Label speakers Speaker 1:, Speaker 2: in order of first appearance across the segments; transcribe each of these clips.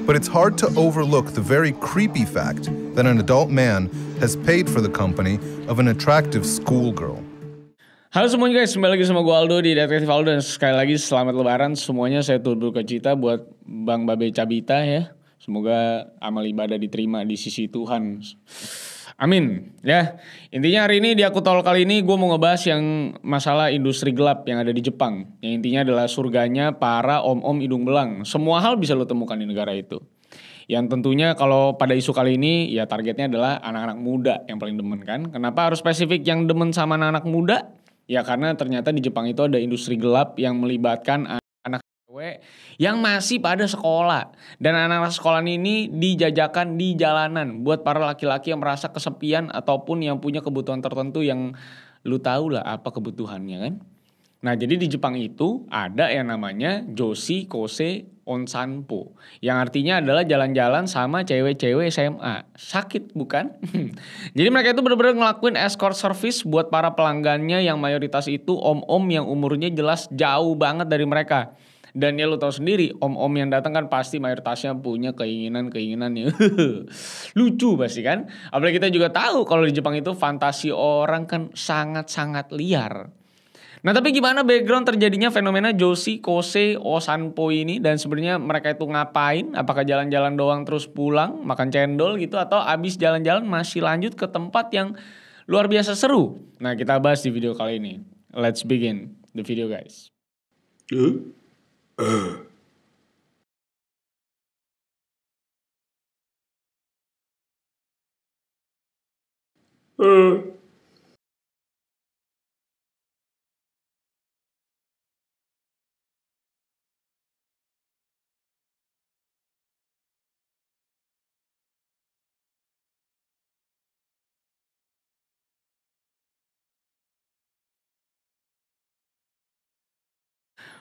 Speaker 1: But it's hard to overlook the very creepy fact that an adult man has paid for the company of an attractive schoolgirl.
Speaker 2: Halo semuanya guys, kembali lagi sama gue Aldo di Detektif Aldo. Dan sekali lagi selamat lebaran semuanya. Saya turut berduka cita buat Bang Babe Cabita ya. Semoga amal ibadah diterima di sisi Tuhan. Amin ya. Intinya hari ini di Aku Tol kali ini gue mau ngebahas yang masalah industri gelap yang ada di Jepang. Yang intinya adalah surganya para om-om hidung belang. Semua hal bisa lo temukan di negara itu. Yang tentunya kalau pada isu kali ini ya targetnya adalah anak-anak muda yang paling demen kan. Kenapa harus spesifik yang demen sama anak-anak muda? Ya karena ternyata di Jepang itu ada industri gelap yang melibatkan anak cewek yang masih pada sekolah. Dan anak-anak sekolah ini dijajakan di jalanan buat para laki-laki yang merasa kesepian ataupun yang punya kebutuhan tertentu yang lu tahu lah apa kebutuhannya kan. Nah jadi di Jepang itu ada yang namanya Joshi Kose Onsanpo. Yang artinya adalah jalan-jalan sama cewek-cewek SMA. Sakit bukan? Jadi mereka itu benar-benar ngelakuin escort service buat para pelanggannya yang mayoritas itu om-om yang umurnya jelas jauh banget dari mereka. Dan ya lu tahu sendiri om-om yang datang kan pasti mayoritasnya punya keinginan-keinginan yang lucu pasti kan. Apalagi kita juga tahu kalau di Jepang itu fantasi orang kan sangat-sangat liar. Nah tapi gimana background terjadinya fenomena Joshi Kose Onsanpo ini dan sebenarnya mereka itu ngapain? Apakah jalan-jalan doang terus pulang makan cendol gitu atau abis jalan-jalan masih lanjut ke tempat yang luar biasa seru? Nah kita bahas di video kali ini. Let's begin the video guys.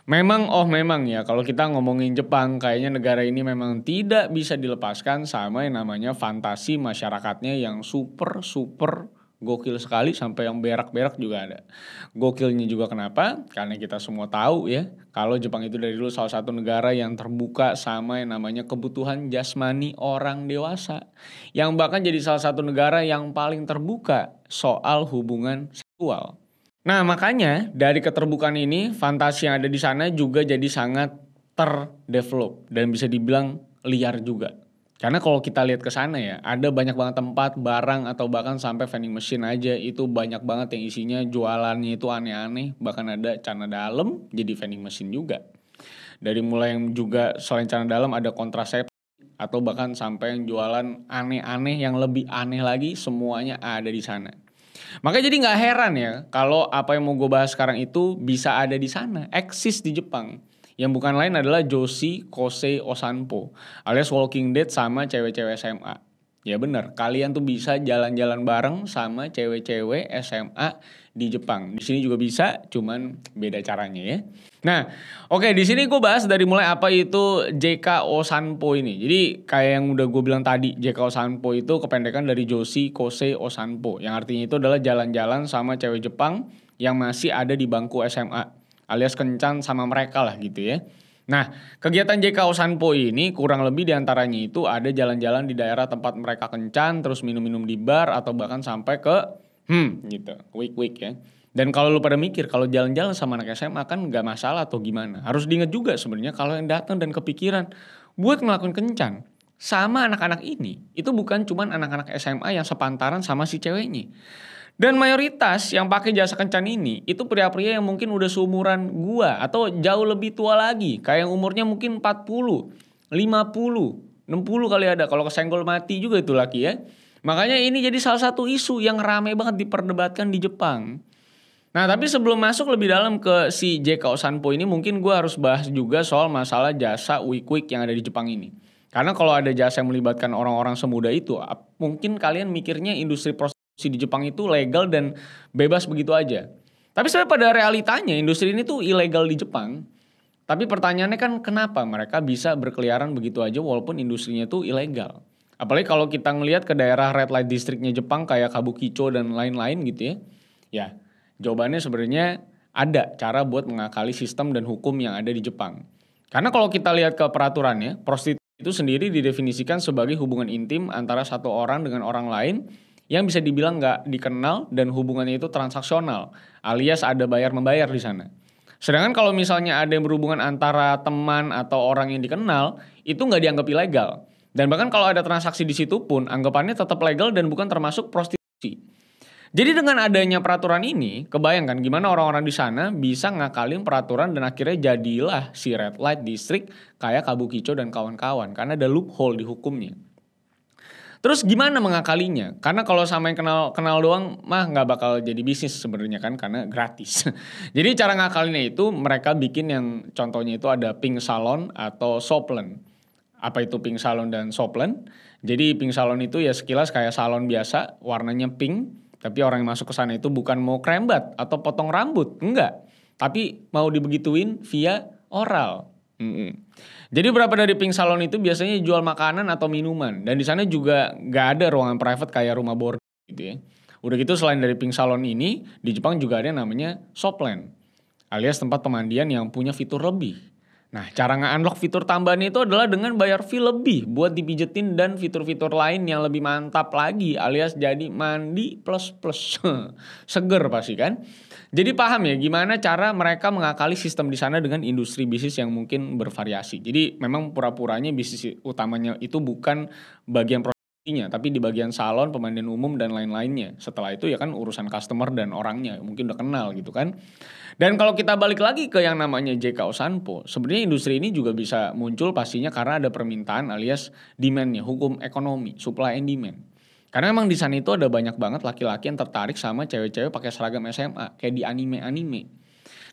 Speaker 2: Memang ya kalau kita ngomongin Jepang kayaknya negara ini memang tidak bisa dilepaskan sama yang namanya fantasi masyarakatnya yang super gokil sekali sampai yang berak-berak juga ada. Gokilnya juga kenapa? Karena kita semua tahu ya kalau Jepang itu dari dulu salah satu negara yang terbuka sama yang namanya kebutuhan jasmani orang dewasa. Yang bahkan jadi salah satu negara yang paling terbuka soal hubungan seksual. Nah makanya dari keterbukaan ini fantasi yang ada di sana juga jadi sangat terdevelop dan bisa dibilang liar juga. Karena kalau kita lihat ke sana ya ada banyak banget tempat, barang atau bahkan sampai vending machine aja itu banyak banget yang isinya jualannya itu aneh-aneh. Bahkan ada celana dalam jadi vending machine juga. Dari mulai yang juga selain celana dalam ada kontrasepsi atau bahkan sampai yang jualan aneh-aneh yang lebih aneh lagi semuanya ada di sana. Makanya jadi gak heran ya kalau apa yang mau gue bahas sekarang itu bisa ada di sana, eksis di Jepang. Yang bukan lain adalah Joshi Kose Onsanpo alias Walking Dead sama cewek-cewek SMA. Ya bener, kalian tuh bisa jalan-jalan bareng sama cewek-cewek SMA di Jepang. Di sini juga bisa, cuman beda caranya ya. Nah, oke di sini gue bahas dari mulai apa itu JK Onsanpo ini. Jadi kayak yang udah gue bilang tadi, JK Onsanpo itu kependekan dari Joshi Kose Onsanpo. Yang artinya itu adalah jalan-jalan sama cewek Jepang yang masih ada di bangku SMA. Alias kencan sama mereka lah gitu ya. Nah, kegiatan JK Onsanpo ini kurang lebih diantaranya itu ada jalan-jalan di daerah tempat mereka kencan, terus minum-minum di bar, atau bahkan sampai ke gitu, week ya. Dan kalau lu pada mikir, kalau jalan-jalan sama anak SMA kan gak masalah atau gimana. Harus diingat juga sebenarnya kalau yang datang dan kepikiran buat ngelakuin kencan sama anak-anak ini, itu bukan cuman anak-anak SMA yang sepantaran sama si ceweknya. Dan mayoritas yang pakai jasa kencan ini itu pria-pria yang mungkin udah seumuran gua atau jauh lebih tua lagi. Kayak yang umurnya mungkin 40, 50, 60 kali ada. Kalau kesenggol mati juga itu laki ya. Makanya ini jadi salah satu isu yang ramai banget diperdebatkan di Jepang. Nah tapi sebelum masuk lebih dalam ke si JK Onsanpo ini mungkin gua harus bahas juga soal masalah jasa wik-wik yang ada di Jepang ini. Karena kalau ada jasa yang melibatkan orang-orang semuda itu mungkin kalian mikirnya industri di Jepang itu legal dan bebas begitu aja. Tapi sebenarnya pada realitanya industri ini tuh ilegal di Jepang. Tapi pertanyaannya kan kenapa mereka bisa berkeliaran begitu aja walaupun industrinya tuh ilegal. Apalagi kalau kita ngelihat ke daerah red light districtnya Jepang kayak Kabukicho dan lain-lain gitu ya. Ya jawabannya sebenarnya ada cara buat mengakali sistem dan hukum yang ada di Jepang. Karena kalau kita lihat ke peraturannya, prostitusi itu sendiri didefinisikan sebagai hubungan intim antara satu orang dengan orang lain yang bisa dibilang nggak dikenal dan hubungannya itu transaksional, alias ada bayar-membayar di sana. Sedangkan kalau misalnya ada yang berhubungan antara teman atau orang yang dikenal, itu nggak dianggap ilegal. Dan bahkan kalau ada transaksi di situ pun, anggapannya tetap legal dan bukan termasuk prostitusi. Jadi dengan adanya peraturan ini, kebayangkan gimana orang-orang di sana bisa ngakalin peraturan dan akhirnya jadilah si red light district kayak Kabukicho dan kawan-kawan karena ada loophole di hukumnya. Terus gimana mengakalinya? Karena kalau sama yang kenal doang mah nggak bakal jadi bisnis sebenarnya kan karena gratis. Jadi cara ngakalinnya itu mereka bikin yang contohnya itu ada pink salon atau soplen. Apa itu pink salon dan soplen? Jadi pink salon itu ya sekilas kayak salon biasa, warnanya pink, tapi orang yang masuk ke sana itu bukan mau krembat atau potong rambut, enggak. Tapi mau dibegituin via oral. Jadi beberapa dari pink salon itu biasanya jual makanan atau minuman. Dan di sana juga nggak ada ruangan private kayak rumah bordel gitu ya. Udah gitu selain dari pink salon ini, di Jepang juga ada yang namanya Shopland. Alias tempat pemandian yang punya fitur lebih. Nah, cara nge-unlock fitur tambahan itu adalah dengan bayar fee lebih buat dipijetin dan fitur-fitur lain yang lebih mantap lagi alias jadi mandi plus. Seger pasti kan? Jadi paham ya gimana cara mereka mengakali sistem di sana dengan industri bisnis yang mungkin bervariasi. Jadi memang pura-puranya bisnis utamanya itu bukan bagian prostitusinya, tapi di bagian salon, pemandian umum dan lain-lainnya. Setelah itu ya kan urusan customer dan orangnya mungkin udah kenal gitu kan. Dan kalau kita balik lagi ke yang namanya JK Osanpo, sebenarnya industri ini juga bisa muncul pastinya karena ada permintaan alias demand-nya, hukum ekonomi, supply and demand. Karena memang di sana itu ada banyak banget laki-laki yang tertarik sama cewek-cewek pakai seragam SMA, kayak di anime-anime.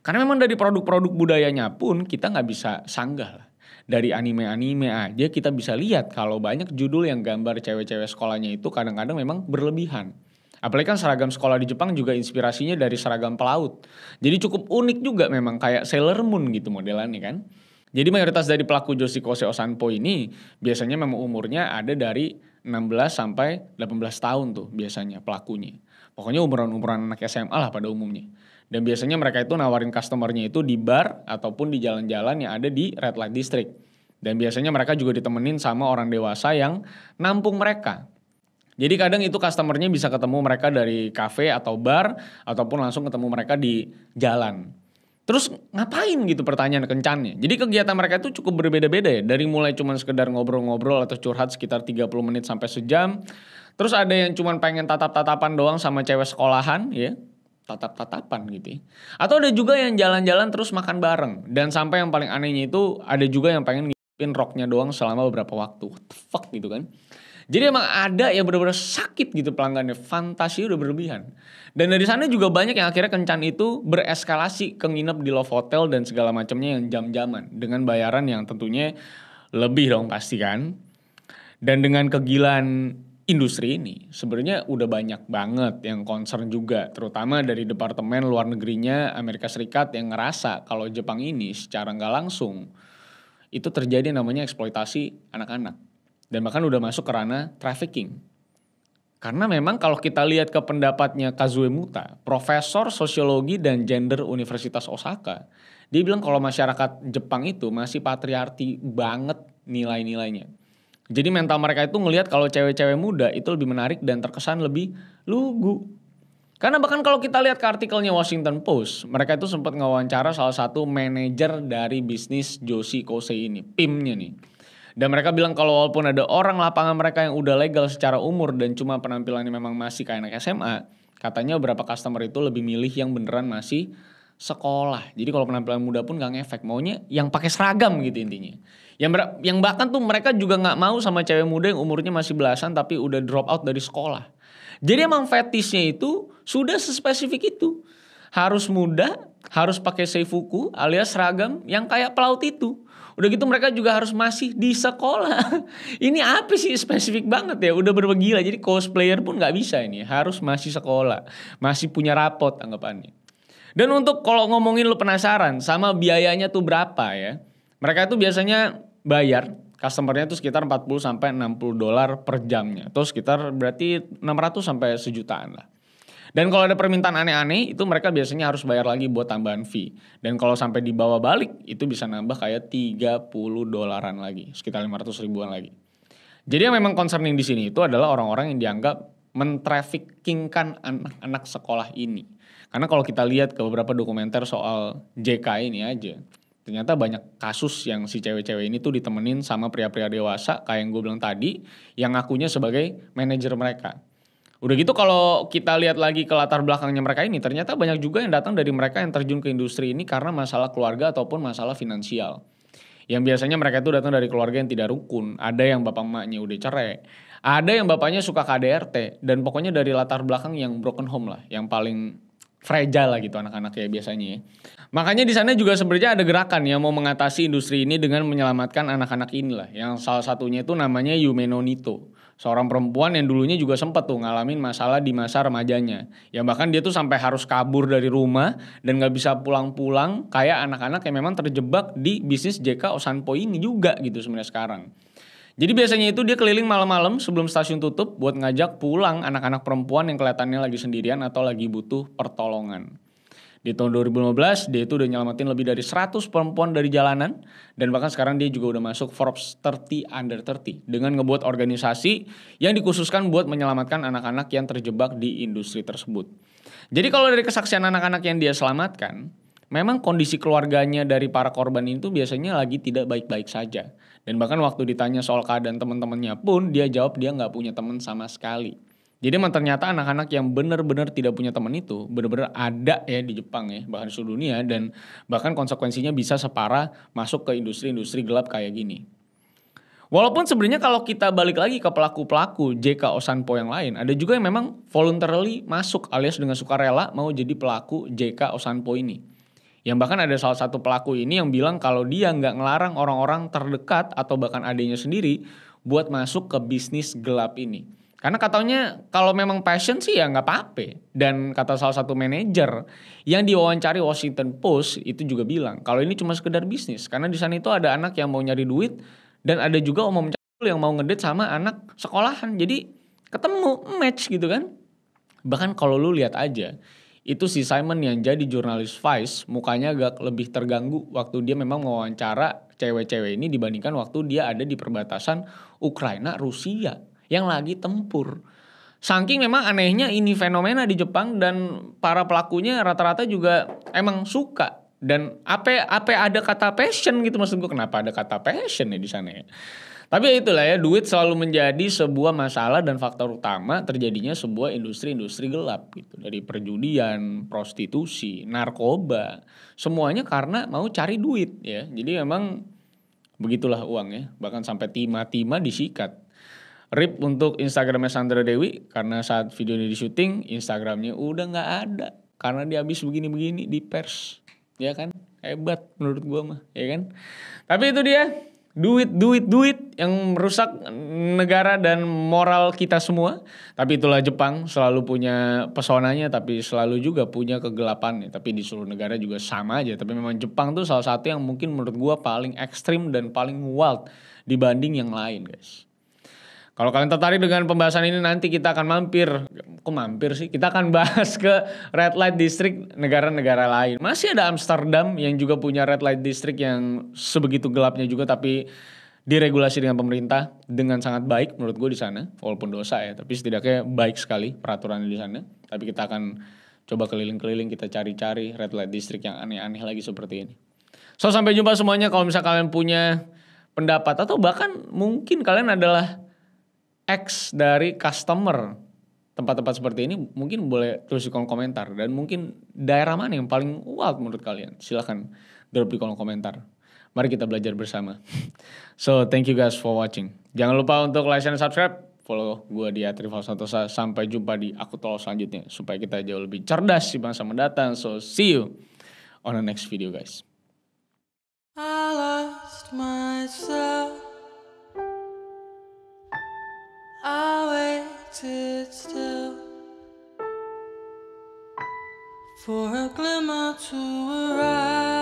Speaker 2: Karena memang dari produk-produk budayanya pun kita nggak bisa sanggah lah. Dari anime-anime aja kita bisa lihat kalau banyak judul yang gambar cewek-cewek sekolahnya itu kadang-kadang memang berlebihan. Apalagi kan seragam sekolah di Jepang juga inspirasinya dari seragam pelaut. Jadi cukup unik juga memang kayak Sailor Moon gitu modelannya kan. Jadi mayoritas dari pelaku Yoshikose Osanpo ini biasanya memang umurnya ada dari 16 sampai 18 tahun tuh biasanya pelakunya. Pokoknya umuran-umuran anak SMA lah pada umumnya. Dan biasanya mereka itu nawarin customernya itu di bar ataupun di jalan-jalan yang ada di Red Light District. Dan biasanya mereka juga ditemenin sama orang dewasa yang nampung mereka. Jadi kadang itu customernya bisa ketemu mereka dari kafe atau bar ataupun langsung ketemu mereka di jalan. Terus ngapain gitu pertanyaan kencannya. Jadi kegiatan mereka itu cukup berbeda-beda ya. Dari mulai cuman sekedar ngobrol-ngobrol atau curhat sekitar 30 menit sampai sejam. Terus ada yang cuman pengen tatap-tatapan doang sama cewek sekolahan ya. Tatap-tatapan gitu ya. Atau ada juga yang jalan-jalan terus makan bareng. Dan sampai yang paling anehnya itu ada juga yang pengen ngipin roknya doang selama beberapa waktu. What the fuck gitu kan. Jadi emang ada yang benar-benar sakit gitu pelanggannya, fantasi udah berlebihan. Dan dari sana juga banyak yang akhirnya kencan itu bereskalasi ke nginep di love hotel dan segala macamnya yang jam-jaman. Dengan bayaran yang tentunya lebih dong pasti kan. Dan dengan kegilaan industri ini sebenarnya udah banyak banget yang concern juga. Terutama dari Departemen Luar Negerinya Amerika Serikat yang ngerasa kalau Jepang ini secara nggak langsung itu terjadi namanya eksploitasi anak-anak. Dan bahkan udah masuk ke ranah trafficking. Karena memang kalau kita lihat ke pendapatnya Kazue Muta, profesor sosiologi dan gender Universitas Osaka, dia bilang kalau masyarakat Jepang itu masih patriarki banget nilai-nilainya. Jadi mental mereka itu ngelihat kalau cewek-cewek muda itu lebih menarik dan terkesan lebih lugu. Karena bahkan kalau kita lihat ke artikelnya Washington Post, mereka itu sempat ngewawancara salah satu manajer dari bisnis Yoshikose ini, PIM-nya nih. Dan mereka bilang kalau walaupun ada orang lapangan mereka yang udah legal secara umur dan cuma penampilannya memang masih kayak anak SMA, katanya beberapa customer itu lebih milih yang beneran masih sekolah. Jadi kalau penampilan muda pun gak ngefek, maunya yang pakai seragam gitu intinya. Yang bahkan tuh mereka juga gak mau sama cewek muda yang umurnya masih belasan tapi udah drop out dari sekolah. Jadi emang fetishnya itu sudah sespesifik itu. Harus muda, harus pakai seifuku alias seragam yang kayak pelaut itu. Udah gitu mereka juga harus masih di sekolah. Ini apa sih spesifik banget ya. Udah berbegila. Jadi cosplayer pun gak bisa ini. Harus masih sekolah. Masih punya rapot anggapannya. Dan untuk kalau ngomongin lu penasaran sama biayanya tuh berapa ya. Mereka tuh biasanya bayar. Customernya tuh sekitar 40 sampai $60 per jamnya. Atau sekitar berarti 600 sampai sejutaan lah. Dan kalau ada permintaan aneh-aneh itu mereka biasanya harus bayar lagi buat tambahan fee. Dan kalau sampai dibawa balik itu bisa nambah kayak $30 lagi, sekitar 500 ribuan lagi. Jadi yang memang concerning di sini itu adalah orang-orang yang dianggap mentrafikingkan anak-anak sekolah ini. Karena kalau kita lihat ke beberapa dokumenter soal JK ini aja, ternyata banyak kasus yang si cewek-cewek ini tuh ditemenin sama pria-pria dewasa kayak yang gue bilang tadi, yang ngakunya sebagai manajer mereka. Udah gitu kalau kita lihat lagi ke latar belakangnya mereka ini, ternyata banyak juga yang datang dari mereka yang terjun ke industri ini karena masalah keluarga ataupun masalah finansial. Yang biasanya mereka itu datang dari keluarga yang tidak rukun, ada yang bapak emaknya udah cerai, ada yang bapaknya suka KDRT, dan pokoknya dari latar belakang yang broken home lah, yang paling fragile lah gitu anak-anak ya biasanya ya. Makanya di sana juga sebenarnya ada gerakan yang mau mengatasi industri ini dengan menyelamatkan anak-anak inilah. Yang salah satunya itu namanya Yume no Nito. Seorang perempuan yang dulunya juga sempat tuh ngalamin masalah di masa remajanya. Yang bahkan dia tuh sampai harus kabur dari rumah dan gak bisa pulang-pulang kayak anak-anak yang memang terjebak di bisnis JK Osanpo ini juga gitu sebenarnya sekarang. Jadi biasanya itu dia keliling malam-malam sebelum stasiun tutup buat ngajak pulang anak-anak perempuan yang kelihatannya lagi sendirian atau lagi butuh pertolongan. Di tahun 2015 dia itu udah nyelamatin lebih dari 100 perempuan dari jalanan dan bahkan sekarang dia juga udah masuk Forbes 30 Under 30 dengan ngebuat organisasi yang dikhususkan buat menyelamatkan anak-anak yang terjebak di industri tersebut. Jadi kalau dari kesaksian anak-anak yang dia selamatkan, memang kondisi keluarganya dari para korban itu biasanya lagi tidak baik-baik saja. Dan bahkan waktu ditanya soal keadaan teman-temannya pun dia jawab dia nggak punya teman sama sekali. Jadi emang ternyata anak-anak yang benar-benar tidak punya teman itu benar-benar ada ya di Jepang ya, bahkan di seluruh dunia, dan bahkan konsekuensinya bisa separah masuk ke industri-industri gelap kayak gini. Walaupun sebenarnya kalau kita balik lagi ke pelaku-pelaku JK Osanpo yang lain, ada juga yang memang voluntarily masuk alias dengan sukarela mau jadi pelaku JK Osanpo ini. Yang bahkan ada salah satu pelaku ini yang bilang kalau dia nggak ngelarang orang-orang terdekat atau bahkan adiknya sendiri buat masuk ke bisnis gelap ini. Karena katanya kalau memang passion sih ya nggak apa-apa. Dan kata salah satu manajer yang diwawancari Washington Post itu juga bilang kalau ini cuma sekedar bisnis. Karena di sana itu ada anak yang mau nyari duit dan ada juga om cakul yang mau ngedate sama anak sekolahan. Jadi ketemu match gitu kan. Bahkan kalau lu lihat aja, itu si Simon yang jadi jurnalis Vice mukanya agak lebih terganggu waktu dia memang mewawancara cewek-cewek ini dibandingkan waktu dia ada di perbatasan Ukraina Rusia yang lagi tempur. Saking memang anehnya ini fenomena di Jepang dan para pelakunya rata-rata juga emang suka. Dan apa ada kata passion gitu, maksud gue kenapa ada kata passion ya di sana ya. Tapi ya itulah ya, duit selalu menjadi sebuah masalah dan faktor utama terjadinya sebuah industri-industri gelap gitu. Dari perjudian, prostitusi, narkoba, semuanya karena mau cari duit ya. Jadi memang begitulah uang ya, bahkan sampai timah-timah disikat. RIP untuk Instagramnya Sandra Dewi karena saat video ini di syuting Instagramnya udah nggak ada karena dia habis begini-begini di pers, ya kan, hebat menurut gua mah, ya kan. Tapi itu dia duit yang merusak negara dan moral kita semua. Tapi itulah Jepang, selalu punya pesonanya tapi selalu juga punya kegelapannya. Tapi di seluruh negara juga sama aja. Tapi memang Jepang tuh salah satu yang mungkin menurut gua paling ekstrim dan paling wild dibanding yang lain guys. Kalau kalian tertarik dengan pembahasan ini nanti kita akan kita akan bahas ke Red Light District negara-negara lain. Masih ada Amsterdam yang juga punya Red Light District yang sebegitu gelapnya juga tapi diregulasi dengan pemerintah dengan sangat baik menurut gue di sana. Walaupun dosa ya, tapi setidaknya baik sekali peraturan di sana. Tapi kita akan coba keliling-keliling, kita cari-cari Red Light District yang aneh-aneh lagi seperti ini. So sampai jumpa semuanya. Kalau misalnya kalian punya pendapat atau bahkan mungkin kalian adalah X dari customer tempat-tempat seperti ini, mungkin boleh tulis di kolom komentar. Dan mungkin daerah mana yang paling wild menurut kalian, silahkan drop di kolom komentar. Mari kita belajar bersama. So thank you guys for watching. Jangan lupa untuk like and subscribe. Follow gue di @rivalsantosa. Sampai jumpa di aku tol selanjutnya supaya kita jauh lebih cerdas di masa mendatang. So see you on the next video guys. I lost myself. I waited still for a glimmer to arise.